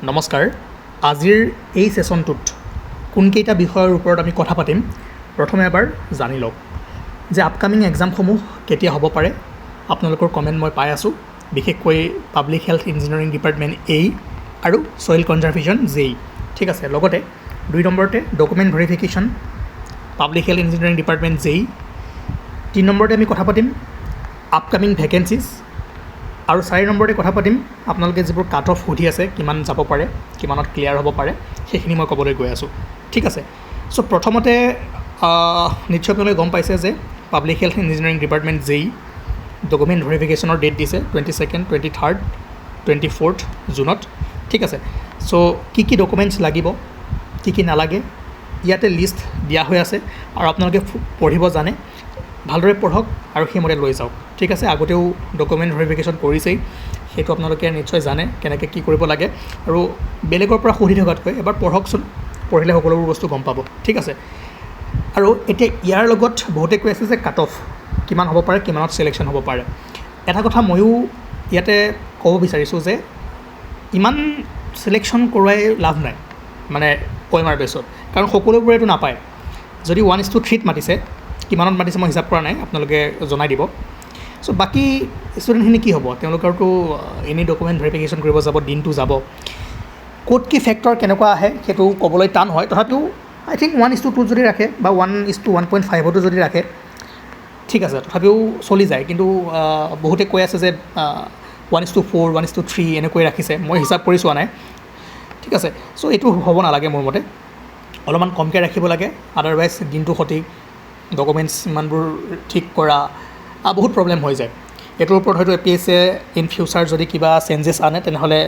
নমস্কাৰ। আজিৰ এই সেশনটোত কোনকেইটা বিষয়ৰ ওপৰত আমি কথা পাতিম প্ৰথমে এবাৰ জানি লওক যে আপকামিং এক্সামসমূহ কেতিয়া হ'ব পাৰে। আপোনালোকৰ কমেণ্ট মই পাই আছোঁ, বিশেষকৈ পাব্লিক হেল্থ ইঞ্জিনিয়াৰিং ডিপাৰ্টমেণ্ট আৰু ছইল কনজাৰ্ভেশ্যন জেই। ঠিক আছে, লগতে 2 নম্বৰতে document verification public health engineering department জেই। 3 নম্বৰতে আমি কথা পাতিম আপকামিং ভেকেঞ্চিজ, আৰু 4 নম্বৰতে কথা পাতিম আপোনালোকে যিবোৰ কাট অফ সুধি আছে কিমান যাব পাৰে, কিমানত ক্লিয়াৰ হ'ব পাৰে, সেইখিনি মই ক'বলৈ গৈ আছোঁ। ঠিক আছে, চ' প্ৰথমতে নিশ্চয় আপোনালোকে গম পাইছে যে পাব্লিক হেল্থ ইঞ্জিনিয়াৰিং ডিপাৰ্টমেণ্ট জেই ডকুমেণ্ট ভেৰিফিকেশ্যনৰ ডেট দিছে 22nd, 23rd, 24th জুনত। ঠিক আছে, চ' কি ডকুমেণ্টছ লাগিব, কি নালাগে, ইয়াতে লিষ্ট দিয়া হৈ আছে আৰু আপোনালোকে পঢ়িব জানে, ভালদৰে পঢ়ক আৰু সেইমতে লৈ যাওক। ঠিক আছে, আগতেও ডকুমেণ্ট ভেৰিফিকেশ্যন কৰিছেই, সেইটো আপোনালোকে নিশ্চয় জানে কেনেকৈ কি কৰিব লাগে, আৰু বেলেগৰ পৰা সুধি থকাতকৈ এবাৰ পঢ়কচোন, পঢ়িলে সকলোবোৰ বস্তু গম পাব। ঠিক আছে, আৰু এতিয়া ইয়াৰ লগত বহুতে কৈ আছে যে কাট অফ কিমান হ'ব পাৰে, কিমানত চিলেকশ্যন হ'ব পাৰে। এটা কথা ময়ো ইয়াতে ক'ব বিচাৰিছোঁ যে ইমান চিলেকশ্যন কৰোৱাই লাভ নাই, মানে OMR বেছত, কাৰণ সকলোবোৰেতো নাপায়। যদি 1:3 মাতিছে, কিমানত মাতিছে মই হিচাপ কৰা নাই, আপোনালোকে জনাই দিব। চ' বাকী ষ্টুডেণ্টখিনি কি হ'ব, তেওঁলোকৰতো এনেই ডকুমেণ্ট ভেৰিফিকেশ্যন কৰিব যাব, দিনটো যাব। ক'ত কি ফেক্টৰ কেনেকুৱা আহে সেইটো ক'বলৈ টান হয়, তথাপিও আই থিংক 1:2 যদি ৰাখে বা 1:1.5 যদি ৰাখে, ঠিক আছে, তথাপিও চলি যায়। কিন্তু বহুতে কৈ আছে যে 1:4, 1:3 এনেকৈ ৰাখিছে, মই হিচাপ কৰি চোৱা নাই। ঠিক আছে, চ' এইটো হ'ব নালাগে মোৰ মতে, অলপমান কমকৈ ৰাখিব লাগে, আদাৰৱাইজ দিনটো সঠিক ডকুমেণ্টছ ইমানবোৰ ঠিক কৰা বহুত প্ৰব্লেম হৈ যায়। এইটোৰ ওপৰত হয়তো APSC ইন ফিউচাৰ যদি কিবা চেঞ্জেছ আনে তেনেহ'লে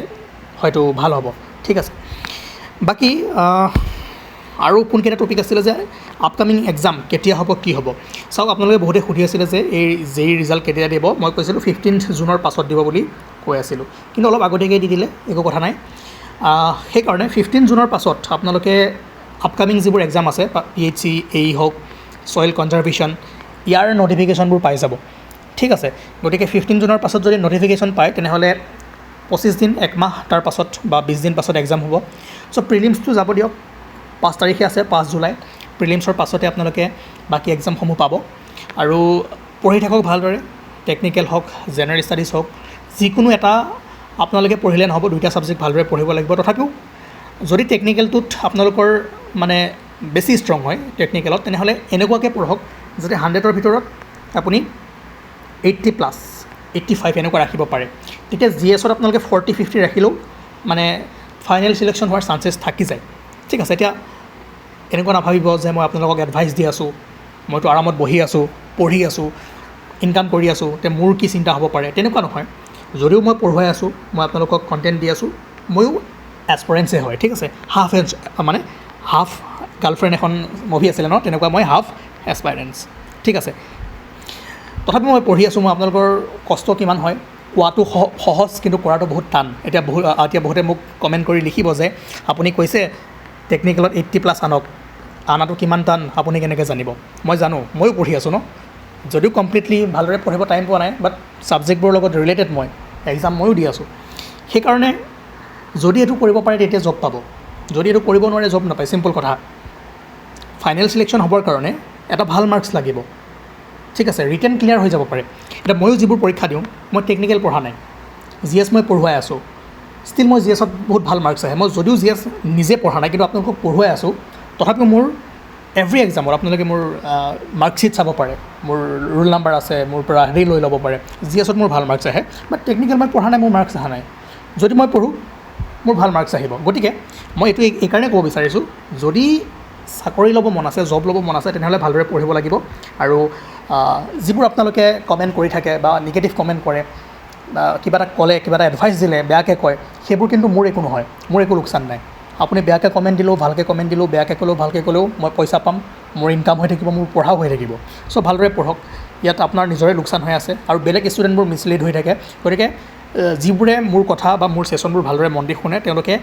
হয়তো ভাল হ'ব। ঠিক আছে, বাকী আৰু কোনকেইটা টপিক আছিলে যে আপকামিং এক্সাম কেতিয়া হ'ব, কি হ'ব। চাওক, আপোনালোকে বহুতে সুধি আছিলে যে এই জেই ৰিজাল্ট কেতিয়া দিব। মই কৈছিলোঁ 15th জুনৰ পাছত দিব বুলি কৈ আছিলোঁ, কিন্তু অলপ আগতীয়াকৈ দি দিলে, একো কথা নাই। সেইকাৰণে 15 জুনৰ পাছত আপোনালোকে আপকামিং যিবোৰ এক্সাম আছে, PHC হওক, ছইল কনজাৰ্ভেশ্যন, ইয়াৰ নটিফিকেশ্যনবোৰ পাই যাব। ঠিক আছে, গতিকে 15 জুনৰ পাছত যদি নটিফিকেশ্যন পায় তেনেহ'লে 25 দিন, 1 মাহ তাৰ পাছত বা 20 দিন পাছত এক্সাম হ'ব। চ' প্ৰিলিমছটো যাব দিয়ক, 5 তাৰিখে আছে, 5 জুলাই। প্ৰিলিমছৰ পাছতে আপোনালোকে বাকী এক্সামসমূহ পাব, আৰু পঢ়ি থাকক ভালদৰে, টেকনিকেল হওক, জেনেৰেল ষ্টাডিজ হওক, যিকোনো এটা আপোনালোকে পঢ়িলে নহ'ব, 2টা ছাবজেক্ট ভালদৰে পঢ়িব লাগিব। তথাপিও যদি টেকনিকেলটোত আপোনালোকৰ মানে বেছি ষ্ট্ৰং হয় টেকনিকেলত, তেনেহ'লে এনেকুৱাকৈ পঢ়ক যাতে 100ৰ ভিতৰত আপুনি 80+, 85 এনেকুৱা ৰাখিব পাৰে। তেতিয়া GSত আপোনালোকে 40-50 ৰাখিলেও মানে ফাইনেল চিলেকশ্যন হোৱাৰ চান্সেছ থাকি যায়। ঠিক আছে, এতিয়া এনেকুৱা নাভাবিব যে মই আপোনালোকক এডভাইচ দি আছোঁ, মইতো আৰামত বহি আছোঁ, পঢ়ি আছোঁ, ইনকাম কৰি আছোঁ, তে মোৰ কি চিন্তা হ'ব পাৰে, তেনেকুৱা নহয়। যদিও মই পঢ়ুৱাই আছোঁ, মই আপোনালোকক কণ্টেণ্ট দি আছোঁ, ময়ো এক্সপেৰিয়েঞ্চে হয়। ঠিক আছে, হাফ গাৰ্লফ্ৰেণ্ড এখন মুভি আছিলে ন, তেনেকুৱা মই হাফ এক্সপেৰিয়েঞ্চ। ঠিক আছে, তথাপিও মই পঢ়ি আছোঁ, মই আপোনালোকৰ কষ্ট কিমান হয়, কোৱাটো সহজ কিন্তু কৰাটো বহুত টান। এতিয়া বহুতে মোক কমেণ্ট কৰি লিখিব যে আপুনি কৈছে টেকনিকেলত 80+ আনাটো কিমান টান, আপুনি কেনেকৈ জানিব। মই জানো, ময়ো পঢ়ি আছোঁ ন, যদিও কমপ্লিটলি ভালদৰে পঢ়িব টাইম পোৱা নাই, বাট ছাবজেক্টবোৰৰ লগত ৰিলেটেড মই এক্সাম ময়ো দি আছোঁ। সেইকাৰণে যদি এইটো কৰিব পাৰে তেতিয়া জব পাব, যদি এইটো কৰিব নোৱাৰে জব নাপায়, চিম্পল কথা। ফাইনেল চিলেকশ্যন হ'বৰ কাৰণে এটা ভাল মাৰ্কছ লাগিব। ঠিক আছে, ৰিটেন ক্লিয়াৰ হৈ যাব পাৰে। এতিয়া ময়ো যিবোৰ পৰীক্ষা দিওঁ, মই টেকনিকেল পঢ়া নাই, GS মই পঢ়ুৱাই আছোঁ, ষ্টিল মই GSত বহুত ভাল মাৰ্কছ আহে। মই যদিও GS নিজে পঢ়া নাই, কিন্তু আপোনালোকক পঢ়ুৱাই আছোঁ, তথাপিও মোৰ এভৰি এক্সামত আপোনালোকে মোৰ মাৰ্কশ্বিট চাব পাৰে, মোৰ ৰোল নাম্বাৰ আছে, মোৰ পৰা হেৰি লৈ ল'ব পাৰে। GSত মোৰ ভাল মাৰ্কছ আহে, বাট টেকনিকেল মই পঢ়া নাই, মোৰ মাৰ্কছ অহা নাই। যদি মই পঢ়োঁ, মোৰ ভাল মাৰ্কছ আহিব। গতিকে মই এইটো এইকাৰণে ক'ব বিচাৰিছোঁ, যদি চাকৰি ল'ব মন আছে, জব ল'ব মন আছে, তেনেহ'লে ভালদৰে পঢ়িব লাগিব। আৰু যিবোৰ আপোনালোকে কমেণ্ট কৰি থাকে বা নিগেটিভ কমেণ্ট কৰে, কিবা এটা ক'লে, কিবা এটা এডভাইচ দিলে, বেয়াকৈ কয়, সেইবোৰ কিন্তু মোৰ একো নহয়, মোৰ একো লোকচান নাই। আপুনি বেয়াকৈ কমেণ্ট দিলেও, ভালকৈ কমেণ্ট দিলেও, বেয়াকৈ ক'লেও, ভালকৈ ক'লেও মই পইচা পাম, মোৰ ইনকাম হৈ থাকিব, মোৰ পঢ়াও হৈ থাকিব। চ' ভালদৰে পঢ়ক, ইয়াত আপোনাৰ নিজৰে লোকচান হৈ আছে আৰু বেলেগ ষ্টুডেণ্টবোৰ মিছলিড হৈ থাকে। গতিকে যিবোৰে মোৰ কথা বা মোৰ ছেশ্যনবোৰ ভালদৰে মন দি শুনে, তেওঁলোকে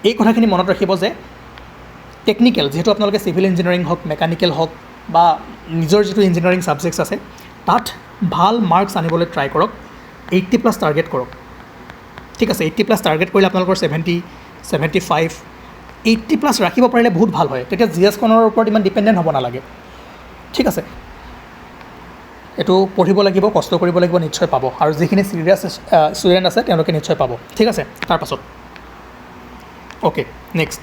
এই কথাখিনি মনত ৰাখিব যে টেকনিকেল, যিহেতু আপোনালোকে চিভিল ইঞ্জিনিয়াৰিং হওক, মেকানিকেল হওক বা নিজৰ যিটো ইঞ্জিনিয়াৰিং ছাবজেক্টছ আছে, তাত ভাল মাৰ্কছ আনিবলৈ ট্ৰাই কৰক, 80+ টাৰ্গেট কৰক। ঠিক আছে 80+ টাৰ্গেট কৰিলে আপোনালোকৰ 70, 75, 80+ ৰাখিব পাৰিলে বহুত ভাল হয়, তেতিয়া GS-খনৰ ওপৰত ইমান ডিপেণ্ডেণ্ট হ'ব নালাগে। ঠিক আছে, এইটো পঢ়িব লাগিব, কষ্ট কৰিব লাগিব, নিশ্চয় পাব, আৰু যিখিনি চিৰিয়াছ ষ্টুডেণ্ট আছে তেওঁলোকে নিশ্চয় পাব। ঠিক আছে, তাৰপাছত অ'কে নেক্সট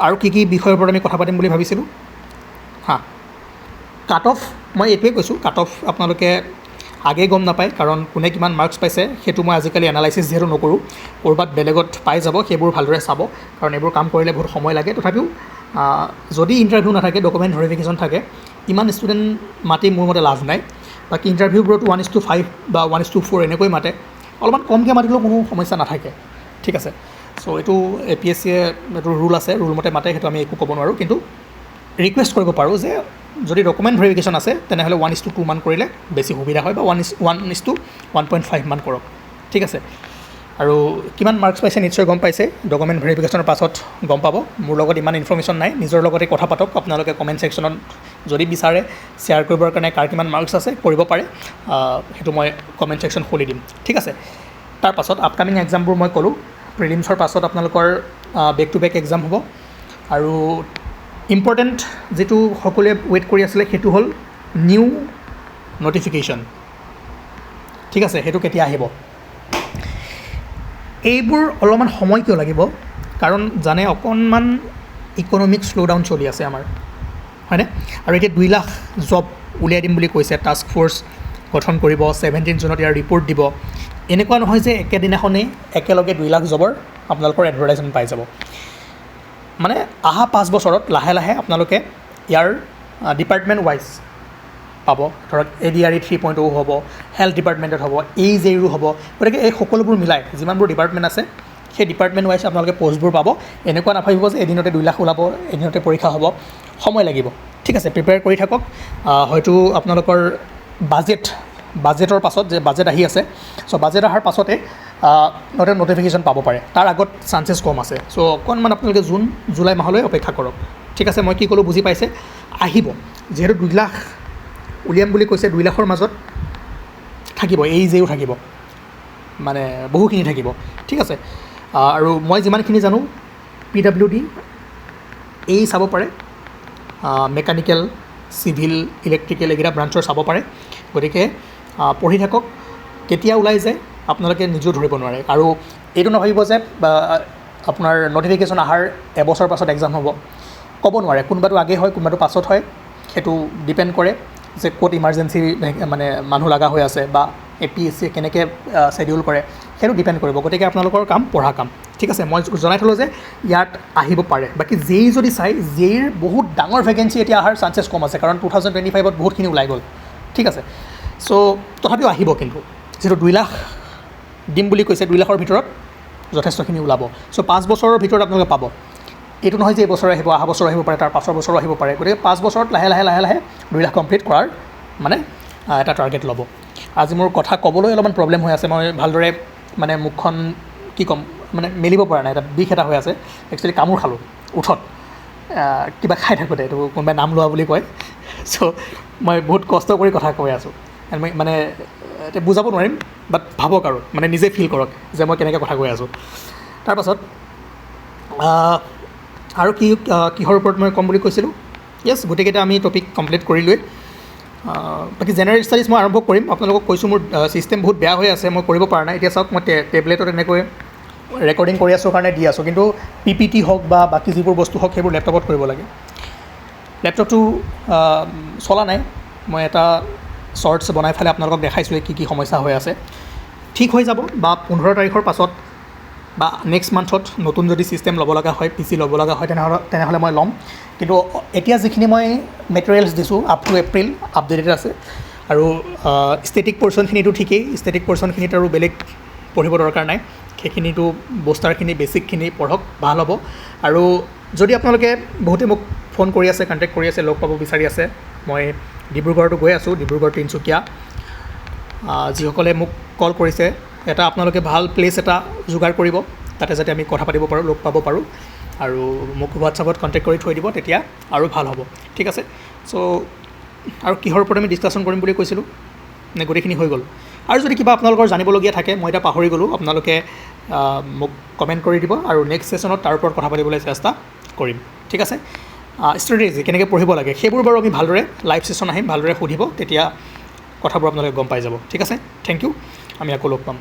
আৰু কি বিষয়ৰ ওপৰত আমি কথা পাতিম বুলি ভাবিছিলোঁ। কাট অফ মই এইটোৱে কৈছোঁ, কাট অফ আপোনালোকে আগেই গম নাপায়, কাৰণ কোনে কিমান মাৰ্কছ পাইছে সেইটো মই আজিকালি এনালাইচিছ যিহেতু নকৰোঁ, ক'ৰবাত বেলেগত পাই যাব, সেইবোৰ ভালদৰে চাব, কাৰণ এইবোৰ কাম কৰিলে বহুত সময় লাগে। তথাপিও যদি ইণ্টাৰভিউ নাথাকে, ডকুমেণ্ট ভেৰিফিকেশ্যন থাকে, ইমান ষ্টুডেণ্ট মাতি মোৰ মতে লাভ নাই। বাকী ইণ্টাৰভিউবোৰত 1:5 বা 1:4 এনেকৈ মাতে, অলপমান কমকৈ মাতিলেও কোনো সমস্যা নাথাকে। ঠিক আছে, চ' এইটো APSC-য়ে এইটো ৰুল আছে, ৰুল মতে মাতে, সেইটো আমি একো ক'ব নোৱাৰোঁ, কিন্তু ৰিকুৱেষ্ট কৰিব পাৰোঁ যে যদি ডকুমেণ্ট ভেৰিফিকেশ্যন আছে তেনেহ'লে 1:2 মান কৰিলে বেছি সুবিধা হয়, বা 1:1.5 মান কৰক। ঠিক আছে, আৰু কিমান মাৰ্কছ পাইছে নিশ্চয় গম পাইছে, ডকুমেণ্ট ভেৰিফিকেশ্যনৰ পাছত গম পাব। মোৰ লগত ইমান ইনফৰ্মেশ্যন নাই, নিজৰ লগতে কথা পাতক আপোনালোকে কমেণ্ট ছেকশ্যনত, যদি বিচাৰে শ্বেয়াৰ কৰিবৰ কাৰণে কাৰ কিমান মাৰ্কছ আছে কৰিব পাৰে, সেইটো মই কমেণ্ট ছেকশ্যন খুলি দিম। ঠিক আছে, তাৰপাছত আপকামিং এক্সামবোৰ মই ক'লোঁ, প্ৰিলিমছৰ পাছত আপোনালোকৰ বেক টু বেক এক্সাম হ'ব, আৰু ইম্পৰ্টেণ্ট যিটো সকলোৱে ৱেইট কৰি আছিলে সেইটো হ'ল নিউ নটিফিকেশ্যন। ঠিক আছে, সেইটো কেতিয়া আহিব। এইবোৰ অলপমান সময় কিয় লাগিব, কাৰণ জানে অকণমান ইকনমিক শ্ল' ডাউন চলি আছে আমাৰ, হয়নে? আৰু এতিয়া 2 লাখ জব উলিয়াই দিম বুলি কৈছে, টাস্ক ফ'ৰ্চ গঠন কৰিব, 17 জুনত ইয়াৰ ৰিপৰ্ট দিব। এনেকুৱা নহয় যে একেদিনাখনেই একেলগে 2 লাখ জবৰ আপোনালোকৰ এডভাৰটাইজমেণ্ট পাই যাব। মানে অহা 5 বছৰত লাহে লাহে আপোনালোকে ইয়াৰ ডিপাৰ্টমেণ্ট ৱাইজ পাব, ধৰক ADRE 3.0 হ'ব, হেল্থ ডিপাৰ্টমেণ্টত হ'ব, AJৰো হ'ব, গতিকে এই সকলোবোৰ মিলাই যিমানবোৰ ডিপাৰ্টমেণ্ট আছে সেই ডিপাৰ্টমেণ্ট ৱাইজ আপোনালোকে পষ্টবোৰ পাব। এনেকুৱা নাভাবিব যে এদিনতে 2 লাখ ওলাব, এদিনতে পৰীক্ষা হ'ব, সময় লাগিব। ঠিক আছে, প্ৰিপেয়াৰ কৰি থাকক। হয়তো আপোনালোকৰ বাজেটৰ পাছত, যে বাজেট আহি আছে, চ' বাজেট অহাৰ পাছতে নটিফিকেশ্যন পাব পাৰে, তাৰ আগত চান্সেছ কম আছে। চ' অকণমান আপোনালোকে জুন জুলাই মাহলৈ অপেক্ষা কৰক। ঠিক আছে, মই কি ক'লোঁ বুজি পাইছে, আহিব। যিহেতু 2 লাখ উলিয়াম বুলি কৈছে, 2 লাখৰ মাজত থাকিব AJও থাকিব, মানে বহুখিনি থাকিব। ঠিক আছে, আৰু মই যিমানখিনি জানো PWD চাব পাৰে, মেকানিকেল, চিভিল, ইলেক্ট্ৰিকেল এইকেইটা ব্ৰাঞ্চৰ চাব পাৰে। গতিকে পঢ়ি থাকক, কেতিয়া ওলাই যায় আপোনালোকে নিজেও ধৰিব নোৱাৰে। আৰু এইটো নাভাবিব যে আপোনাৰ নটিফিকেশ্যন অহাৰ এবছৰ পাছত এক্সাম হ'ব, ক'ব নোৱাৰে, কোনোবাটো আগেই হয়, কোনোবাটো পাছত হয়, সেইটো ডিপেণ্ড কৰে যে ক'ত ইমাৰ্জেঞ্চি মানে মানুহ লগা হৈ আছে, বা APSC কেনেকৈ শ্বেডিউল কৰে, সেইটো ডিপেণ্ড কৰিব। গতিকে আপোনালোকৰ কাম পঢ়া কাম। ঠিক আছে, মই জনাই থ'লোঁ যে ইয়াত আহিব পাৰে। বাকী JEE যদি চাই, JEEৰ বহুত ডাঙৰ ভেকেঞ্চি এতিয়া অহাৰ চান্সেছ কম আছে, কাৰণ 2025ত বহুতখিনি ওলাই গ'ল। ঠিক আছে, চ' তথাপিও আহিব, কিন্তু যিহেতু 2 লাখ দিম বুলি কৈছে, 2 লাখৰ ভিতৰত যথেষ্টখিনি ওলাব। চ' 5 বছৰৰ ভিতৰত আপোনালোকে পাব। এইটো নহয় যে এইবছৰ আহিব, অহা বছৰ আহিব পাৰে, তাৰ পাছৰ বছৰো আহিব পাৰে। গতিকে 5 বছৰত লাহে লাহে 2 লাখ কমপ্লিট কৰাৰ মানে এটা টাৰ্গেট ল'ব। আজি মোৰ কথা ক'বলৈ অলপমান প্ৰব্লেম হৈ আছে, মই ভালদৰে মানে মুখখন কি ক'ম, মানে মেলিব পৰা নাই, এটা বিষ এটা হৈ আছে। একচুৱেলি কামোৰ খালোঁ উঠত, কিবা খাই থাকোঁতে, এইটো কোনোবাই নাম লোৱা বুলি কয়। চ' মই বহুত কষ্ট কৰি কথা কৈ আছোঁ, মই মানে এতিয়া বুজাব নোৱাৰিম, বাট ভাবক আৰু মানে নিজে ফিল কৰক যে মই কেনেকৈ কথা কৈ আছোঁ। তাৰপাছত আৰু কিহৰ ওপৰত মই ক'ম বুলি কৈছিলোঁ, য়েছ, গোটেইকেইটা আমি টপিক কমপ্লিট কৰিলোৱেই। বাকী জেনেৰেল ষ্টাডিজ মই আৰম্ভ কৰিম। আপোনালোকক কৈছোঁ মোৰ ছিষ্টেম বহুত বেয়া হৈ আছে, মই কৰিব পৰা নাই। এতিয়া চাওক, মই টেবলেটত এনেকৈ ৰেকৰ্ডিং কৰি আছোঁ কাৰণে দি আছোঁ, কিন্তু PPT হওক বা বাকী যিবোৰ বস্তু হওক সেইবোৰ লেপটপত কৰিব লাগে। লেপটপটো চলা নাই, মই এটা শ্বৰ্টছ বনাই পেলাই আপোনালোকক দেখাইছোঁৱে কি সমস্যা হৈ আছে। ঠিক হৈ যাব, বা 15 তাৰিখৰ পাছত বা নেক্সট মান্থত নতুন যদি ছিষ্টেম ল'ব লগা হয়, PC ল'ব লগা হয়, তেনেহ'লে মই ল'ম। কিন্তু এতিয়া যিখিনি মই মেটেৰিয়েলছ দিছোঁ আপ টু এপ্ৰিল আপডেটেড আছে। আৰু ষ্টেটিক পৰ্চনখিনিতো ঠিকেই, ষ্টেটিক পৰ্চনখিনিত আৰু বেলেগ পঢ়িব দৰকাৰ নাই, সেইখিনিতো বুষ্টাৰখিনি বেছিকখিনি পঢ়ক, ভাল হ'ব। আৰু যদি আপোনালোকে বহুতে মোক ফোন কৰি আছে, কণ্টেক্ট কৰি আছে, লগ পাব বিচাৰি আছে, মই ডিব্ৰুগড়তো গৈ আছোঁ, ডিব্ৰুগড়, তিনিচুকীয়া। যিসকলে মোক কল কৰিছে, এটা আপোনালোকে ভাল প্লেচ এটা যোগাৰ কৰিব, তাতে যাতে আমি কথা পাতিব পাৰোঁ, লগ পাব পাৰোঁ, আৰু মোক হোৱাটছআপত কণ্টেক্ট কৰি থৈ দিব, তেতিয়া আৰু ভাল হ'ব। ঠিক আছে, চ' আৰু কিহৰ ওপৰত আমি ডিছকাশ্যন কৰিম বুলি কৈছিলোঁ, নে গোটেইখিনি হৈ গ'ল? আৰু যদি কিবা আপোনালোকৰ জানিবলগীয়া থাকে, মই এতিয়া পাহৰি গ'লোঁ, আপোনালোকে মোক কমেণ্ট কৰি দিব আৰু নেক্সট ছেশ্যনত তাৰ ওপৰত কথা পাতিবলৈ চেষ্টা কৰিম। ঠিক আছে, ষ্ট্ৰেটেজি কেনেকৈ পঢ়িব লাগে সেইবোৰ বাৰু আমি ভালদৰে লাইভ ছেশ্যন আহিম, ভালদৰে সুধিব, তেতিয়া কথাবোৰ আপোনালোকে গম পাই যাব। ঠিক আছে, থেংক ইউ, আমি আকৌ লগ পাম।